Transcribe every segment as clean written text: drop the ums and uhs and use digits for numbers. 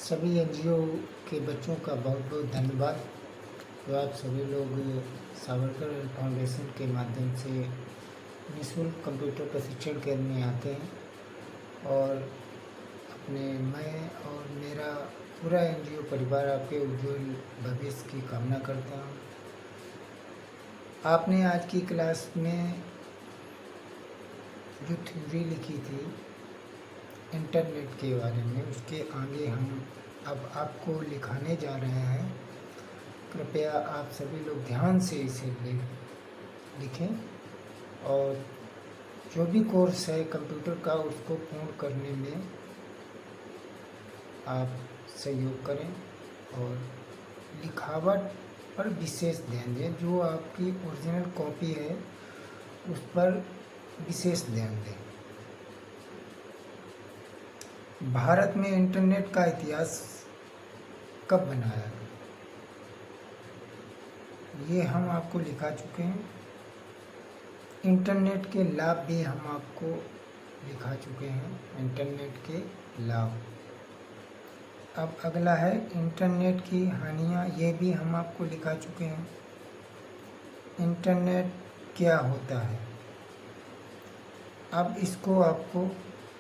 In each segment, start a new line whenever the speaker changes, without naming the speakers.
सभी एनजीओ के बच्चों का बहुत बहुत धन्यवाद। तो आप सभी लोग सावरकर फाउंडेशन के माध्यम से निःशुल्क कंप्यूटर प्रशिक्षण केंद्र में आते हैं और मैं और मेरा पूरा एनजीओ परिवार आपके उज्ज्वल भविष्य की कामना करता हूँ। आपने आज की क्लास में जो थ्योरी लिखी थी इंटरनेट के बारे में, उसके आगे हम अब आपको लिखाने जा रहे हैं। कृपया आप सभी लोग ध्यान से इसे लिखें और जो भी कोर्स है कंप्यूटर का उसको पूर्ण करने में आप सहयोग करें और लिखावट पर विशेष ध्यान दें। जो आपकी ओरिजिनल कॉपी है उस पर विशेष ध्यान दें। भारत में इंटरनेट का इतिहास कब बनाया गया, ये हम आपको लिखा चुके हैं। इंटरनेट के लाभ भी हम आपको लिखा चुके हैं, इंटरनेट के लाभ। अब अगला है इंटरनेट की हानियाँ, ये भी हम आपको लिखा चुके हैं। इंटरनेट क्या होता है, अब इसको आपको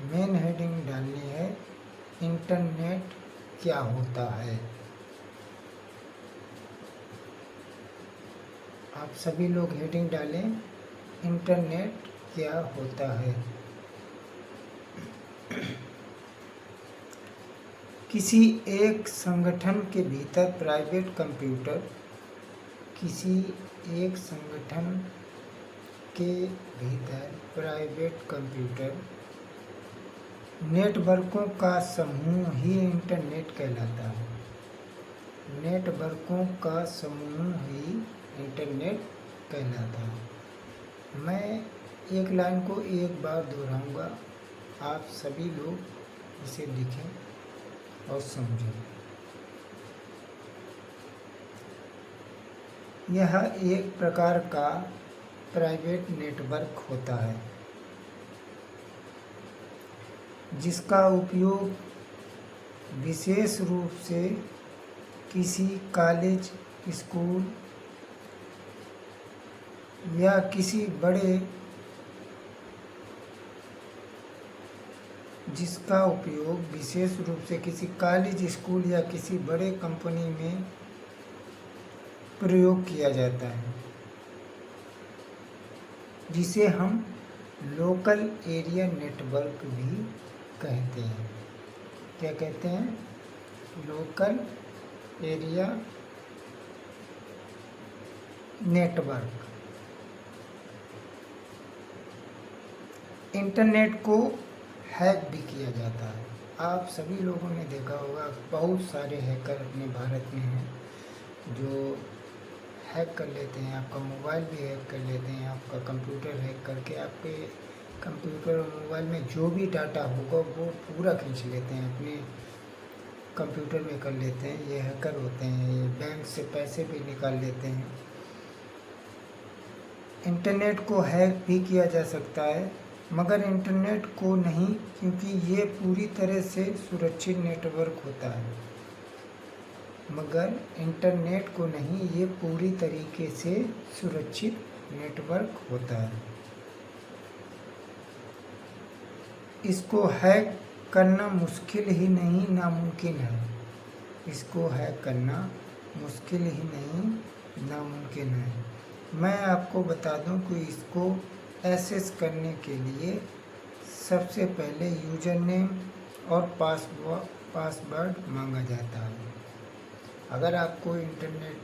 मेन हेडिंग डालनी है, इंटरनेट क्या होता है। आप सभी लोग हेडिंग डालें, इंटरनेट क्या होता है। किसी एक संगठन के भीतर प्राइवेट कंप्यूटर, किसी एक संगठन के भीतर प्राइवेट कंप्यूटर नेटवर्कों का समूह ही इंटरनेट कहलाता है। नेटवर्कों का समूह ही इंटरनेट कहलाता है। मैं एक लाइन को एक बार दोहराऊंगा, आप सभी लोग इसे लिखें और समझें। यह एक प्रकार का प्राइवेट नेटवर्क होता है जिसका उपयोग विशेष रूप से किसी कॉलेज, स्कूल या किसी बड़े जिसका उपयोग विशेष रूप से किसी कॉलेज, स्कूल या किसी बड़े कंपनी में प्रयोग किया जाता है, जिसे हम लोकल एरिया नेटवर्क भी कहते हैं। क्या कहते हैं? Local area network. इंटरनेट को हैक भी किया जाता है। आप सभी लोगों ने देखा होगा, बहुत सारे हैकर अपने भारत में हैं जो हैक कर लेते हैं। आपका मोबाइल भी हैक कर लेते हैं, आपका कंप्यूटर हैक करके आपके कंप्यूटर और मोबाइल में जो भी डाटा होगा वो पूरा खींच लेते हैं, अपने कंप्यूटर में कर लेते हैं। ये हैकर होते हैं, ये बैंक से पैसे भी निकाल लेते हैं। इंटरनेट को हैक भी किया जा सकता है, मगर इंटरनेट को नहीं, क्योंकि ये पूरी तरह से सुरक्षित नेटवर्क होता है। मगर इंटरनेट को नहीं, ये पूरी तरीके से सुरक्षित नेटवर्क होता है। इसको हैक करना मुश्किल ही नहीं, नामुमकिन है। इसको हैक करना मुश्किल ही नहीं, नामुमकिन है। मैं आपको बता दूं कि इसको एक्सेस करने के लिए सबसे पहले यूजर नेम और पासवर्ड मांगा जाता है। अगर आप कोई इंटरनेट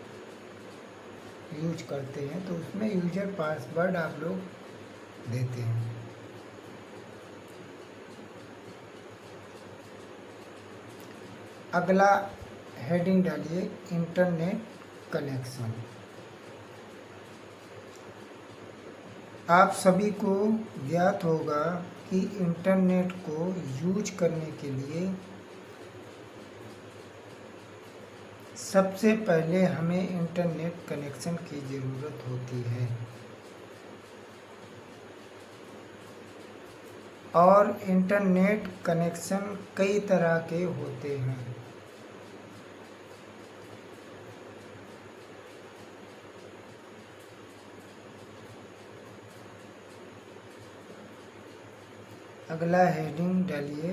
यूज करते हैं तो उसमें यूजर पासवर्ड आप लोग देते हैं। अगला हेडिंग डालिए, इंटरनेट कनेक्शन। आप सभी को ज्ञात होगा कि इंटरनेट को यूज करने के लिए सबसे पहले हमें इंटरनेट कनेक्शन की ज़रूरत होती है। और इंटरनेट कनेक्शन कई तरह के होते हैं। अगला हेडिंग डालिए,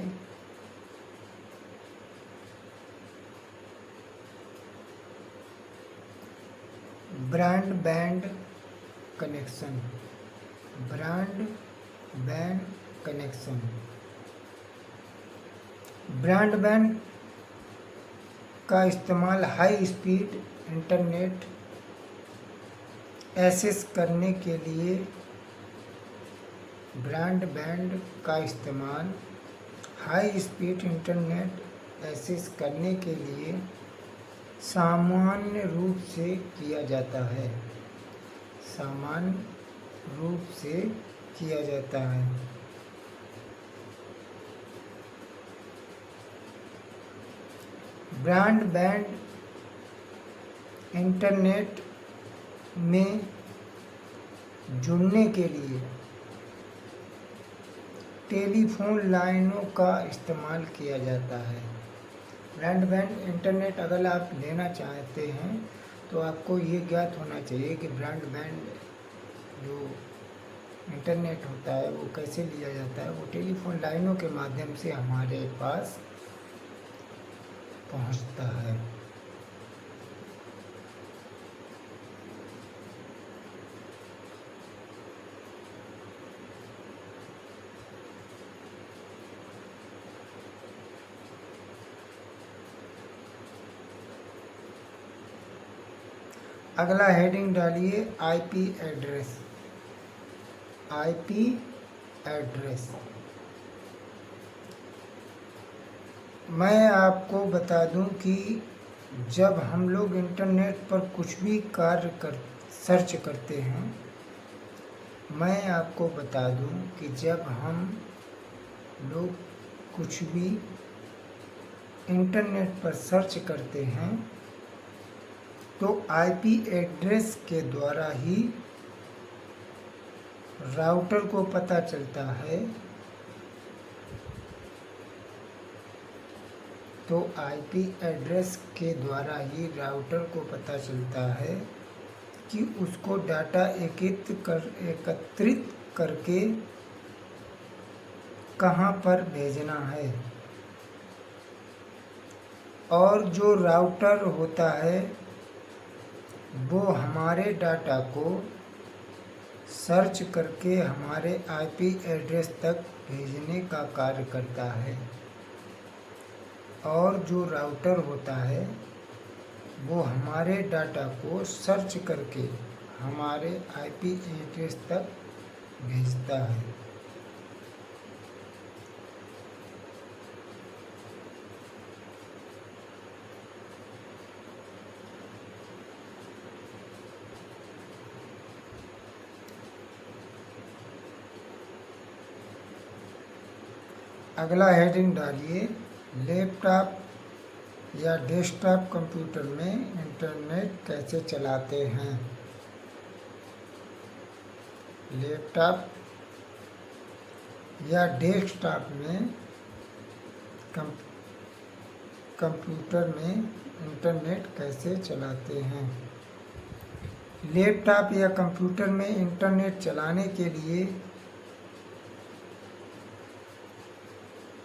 broadband connection. Broadband connection, broadband का इस्तेमाल हाई स्पीड इंटरनेट एक्सेस करने के लिए, ब्रॉडबैंड का इस्तेमाल हाई स्पीड इंटरनेट एक्सेस करने के लिए सामान्य रूप से किया जाता है। सामान्य रूप से किया जाता है। ब्रॉडबैंड इंटरनेट में जुड़ने के लिए टेलीफोन लाइनों का इस्तेमाल किया जाता है। ब्रॉडबैंड इंटरनेट अगर आप लेना चाहते हैं तो आपको ये ज्ञात होना चाहिए कि ब्रॉडबैंड जो इंटरनेट होता है वो कैसे लिया जाता है। वो टेलीफोन लाइनों के माध्यम से हमारे पास पहुंचता है। अगला हेडिंग डालिए, आईपी एड्रेस। आईपी एड्रेस, मैं आपको बता दूं कि जब हम लोग इंटरनेट पर कुछ भी सर्च करते हैं, मैं आपको बता दूं कि जब हम लोग कुछ भी इंटरनेट पर सर्च करते हैं तो आईपी एड्रेस के द्वारा ही राउटर को पता चलता है। तो आईपी एड्रेस के द्वारा ही राउटर को पता चलता है कि उसको डाटा एकत्रित करके कहाँ पर भेजना है। और जो राउटर होता है वो हमारे डाटा को सर्च करके हमारे आईपी एड्रेस तक भेजने का कार्य करता है। और जो राउटर होता है वो हमारे डाटा को सर्च करके हमारे आईपी एड्रेस तक भेजता है। अगला हेडिंग डालिए, लैपटॉप या डेस्कटॉप कंप्यूटर में इंटरनेट कैसे चलाते हैं। लैपटॉप या डेस्कटॉप में कंप्यूटर में इंटरनेट कैसे चलाते हैं। लैपटॉप या कंप्यूटर में इंटरनेट चलाने के लिए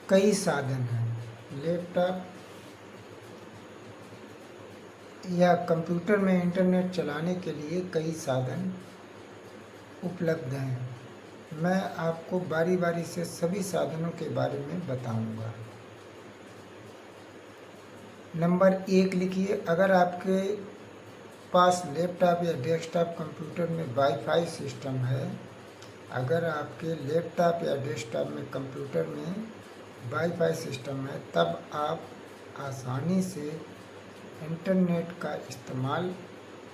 कई साधन हैं। लैपटॉप या कंप्यूटर में इंटरनेट चलाने के लिए कई साधन उपलब्ध हैं। मैं आपको बारी बारी से सभी साधनों के बारे में बताऊंगा। नंबर 1 लिखिए, अगर आपके पास लैपटॉप या डेस्कटॉप कंप्यूटर में वाईफाई सिस्टम है, अगर आपके लैपटॉप या डेस्कटॉप में कंप्यूटर में वाईफाई सिस्टम है, तब आप आसानी से इंटरनेट का इस्तेमाल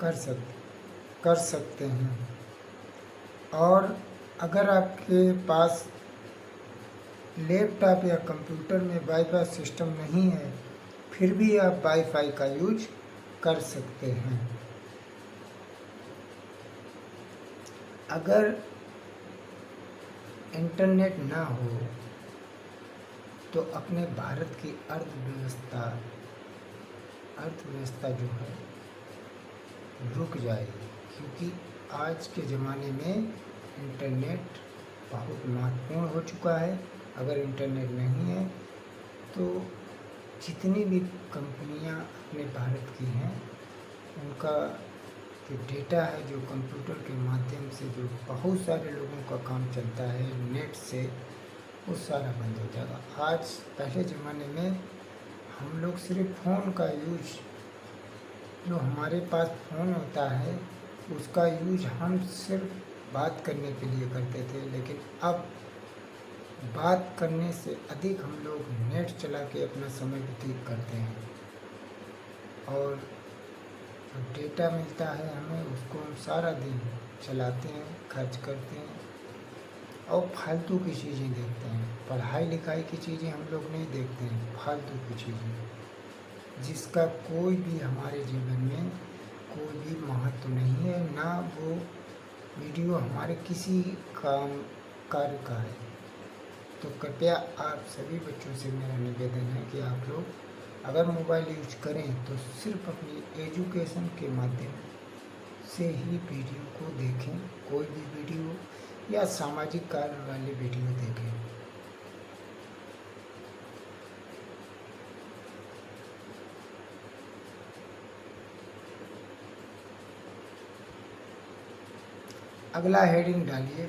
कर सकते हैं। और अगर आपके पास लैपटॉप या कंप्यूटर में वाईफाई सिस्टम नहीं है, फिर भी आप वाईफाई का यूज कर सकते हैं। अगर इंटरनेट ना हो तो अपने भारत की अर्थव्यवस्था जो है रुक जाएगी, क्योंकि आज के ज़माने में इंटरनेट बहुत महत्वपूर्ण हो चुका है। अगर इंटरनेट नहीं है तो जितनी भी कंपनियां अपने भारत की हैं उनका जो डेटा है, जो कंप्यूटर के माध्यम से जो बहुत सारे लोगों का काम चलता है नेट से, वो सारा बंद हो जाएगा। आज पहले ज़माने में हम लोग सिर्फ फ़ोन का यूज, जो हमारे पास फ़ोन होता है उसका यूज हम सिर्फ बात करने के लिए करते थे, लेकिन अब बात करने से अधिक हम लोग नेट चला के अपना समय व्यतीत करते हैं। और जो डेटा मिलता है हमें, उसको हम सारा दिन चलाते हैं, खर्च करते हैं और फालतू की चीज़ें देखते हैं। पढ़ाई लिखाई की चीज़ें हम लोग नहीं देखते हैं, फालतू की चीज़ें जिसका कोई भी हमारे जीवन में कोई भी महत्व नहीं है, ना वो वीडियो हमारे किसी काम कार्य का है। तो कृपया आप सभी बच्चों से मेरा निवेदन है कि आप लोग अगर मोबाइल यूज करें तो सिर्फ अपनी एजुकेशन के माध्यम से ही वीडियो को देखें, कोई भी वीडियो या सामाजिक कार्य वाले वीडियो देखें। अगला हेडिंग डालिए।